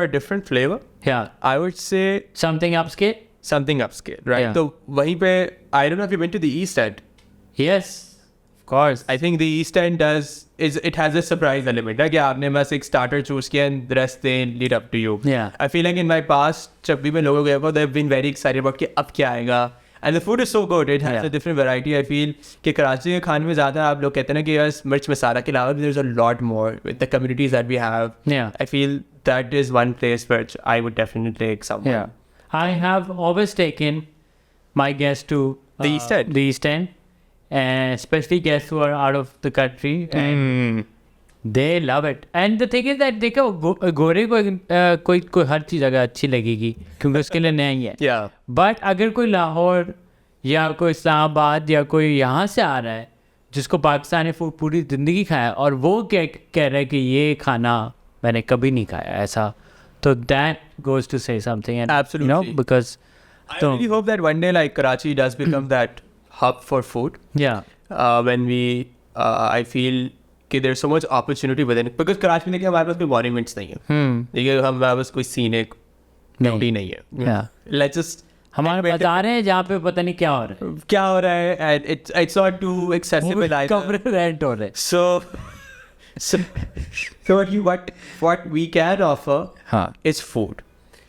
a different flavor,
Yeah.
I would say
Something upscale?
something upscale, right?
Yeah.
So वहीं पे I don't know if you went to the East End.
Yes. Of course.
I think the East End it has a surprise element. Like आपने बस एक starter choose किया and the rest they lead up to you.
Yeah.
I feel like in my past जब भी मैं लोगों गया को they've been very excited about कि अब क्या आएगा. And the food is so good. It has
Yeah.
a different variety. I feel कि कराची के खाने में ज़्यादा आप लोग कहते हैं ना कि बस मिर्च मसाला के अलावा there's a lot more with the communities that we have.
Yeah.
I feel that is one place which I would definitely take someone.
Yeah. I have always taken my guests to
The East End.
The East End. And especially guests who are out of the country. And they love it. And the thing is that देखो गोरे को कोई हर चीज़ अगर अच्छी लगेगी क्योंकि उसके लिए नया ही है.
Yeah.
बट अगर कोई लाहौर या कोई इस्लामाबाद या कोई यहाँ से आ रहा है जिसको पाकिस्तानी फूड पूरी ज़िंदगी खाया है और वो कह रहा है कि ये खाना मैंने कभी नहीं खाया ऐसा, तो that goes to say something. And
Absolutely.
you know, because
I really hope that one day like Karachi does become that hub for food.
Yeah.
When we I feel कि there's so much opportunity within it. Because Karachi में देखिए हमारे पास कोई monuments नहीं है. देखिए हमारे पास कोई scenic beauty नहीं है.
Yeah.
Let's just
हमारे बाजार हैं जहाँ पे पता नहीं क्या हो रहा है.
क्या हो रहा है and it's not too accessible either.
कमरे रेंट हो रहे हैं.
So what we can offer is food.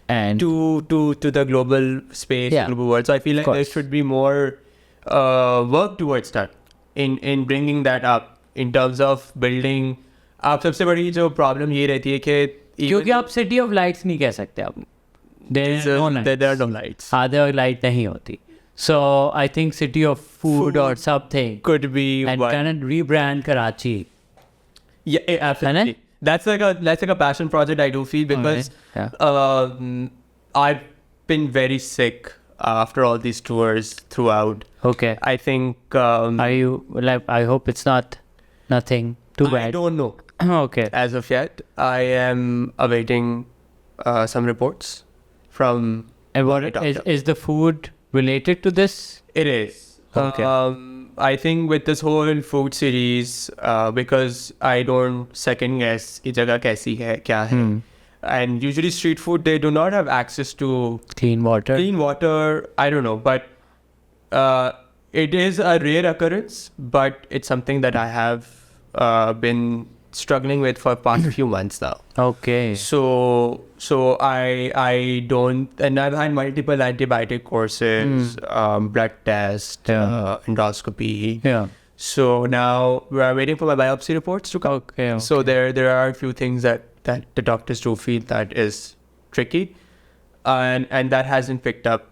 And
to the global space,
Yeah.
global world. So I feel like there should be more work towards that in bringing that up in terms of building. आप सबसे बड़ी जो problem ये रहती है कि
क्योंकि आप सिटी ऑफ लाइट्स नहीं कह सकते आप.
there are no lights.
आधे लाइट नहीं होती. So I think city of food or something
Could be
and
one.
kind of rebrand Karachi.
Yeah, absolutely. That's like a passion project I do feel because I've been very sick after all these tours throughout.
Okay.
I think
Are you like? I hope it's nothing too bad.
I don't know
Okay.
as of yet. I am awaiting some reports from
And what
doctor.
is the food related to this?
It is.
Okay.
I think with this whole food series, because I don't second guess ki jagah kaisi hai, kya hai. And usually street food, they do not have access to
Clean water.
clean water. I don't know, but it is a rare occurrence, but it's something that I have been struggling with for past few months now.
Okay.
So I don't, and I've had multiple antibiotic courses, blood test, endoscopy.
Yeah.
So now we're waiting for my biopsy reports to come.
Okay.
So there are a few things that the doctors do feel that is tricky, and that hasn't picked up.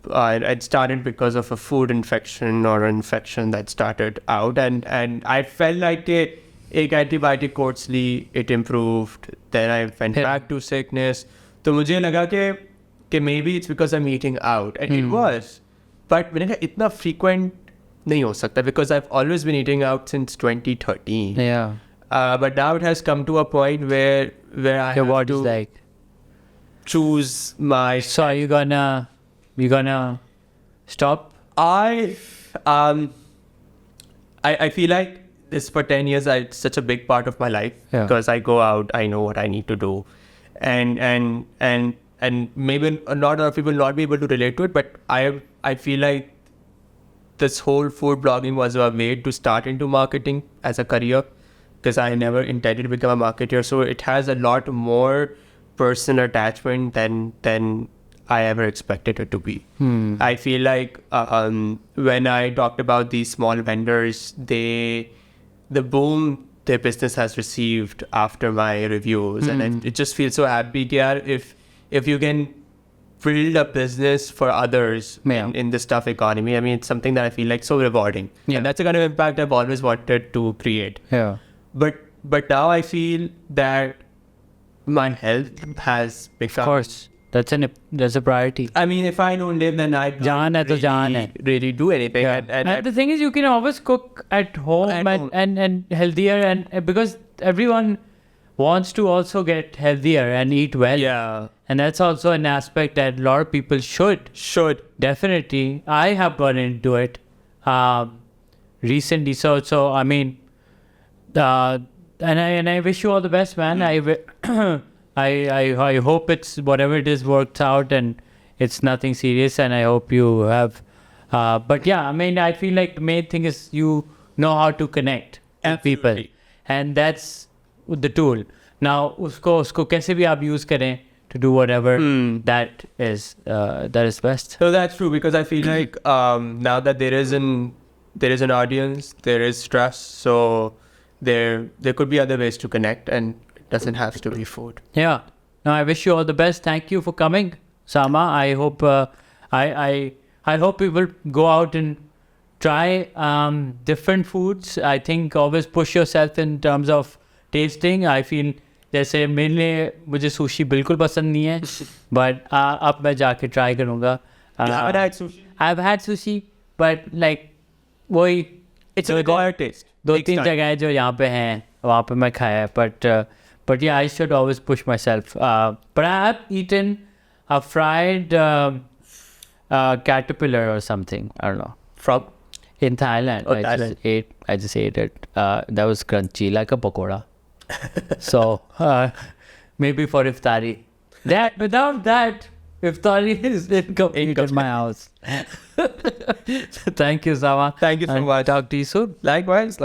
It started because of a food infection or an infection that started out, and I felt like एक antibiotic course Lee, it improved. Then I went back to sickness. तो मुझे लगा कि maybe it's because I'm eating out, and it was. But मैंने कहा इतना frequent नहीं हो सकता because I've always been eating out since 2013.
Yeah.
But now it has come to a point where where I
Your
have
body's
to
like,
choose my.
so are you gonna stop?
I feel like this for 10 years, it's such a big part of my life because I go out, I know what I need to do, and maybe not a lot of people not be able to relate to it, but I feel like this whole food blogging was a way to start into marketing as a career, because I never intended to become a marketer. So it has a lot more personal attachment than I ever expected it to be. I feel like when I talked about these small vendors, the boom their business has received after my reviews, and it just feels so happy. If you can build a business for others in this tough economy, I mean, it's something that I feel like so rewarding. And that's the kind of impact I've always wanted to create. But now I feel that my health has become...
Of course. That's a priority.
I mean, if I don't live, then I can't really do anything.
And the thing is, you can always cook at home and healthier, and because everyone wants to also get healthier and eat well.
Yeah.
And that's also an aspect that a lot of people should. Definitely. I have gone into it recently. So I mean, and I wish you all the best, man. I hope it's whatever it is works out and it's nothing serious, and I hope you have. But yeah, I mean, I feel like the main thing is you know how to connect with people, and that's the tool. Now, usko kaise bhi aap use kare to do whatever that is best.
So that's true, because I feel like now that there is an audience, there is stress, so there could be other ways to connect, and it doesn't have to be food.
Yeah. No, I wish you all the best. Thank you for coming, Sama. I hope I hope you will go out and try different foods. I think always push yourself in terms of tasting. I feel जैसे मेरे लिए मुझे sushi बिल्कुल पसंद नहीं है, but अब मैं जाके try करूँगा. I've had sushi, but like वही
it's an acquired taste.
2-3 जगह जो यहाँ पे हैं वहाँ पे मैं खाया है, but yeah, I should always push myself. But I have eaten a fried caterpillar or something. I don't know.
From?
In Thailand.
Oh,
I just ate it. That was crunchy, like a pakoda. So maybe for iftari. Without that, iftari is incomplete in my house. Thank you, Sama.
Thank you so much.
Talk to you soon.
Likewise.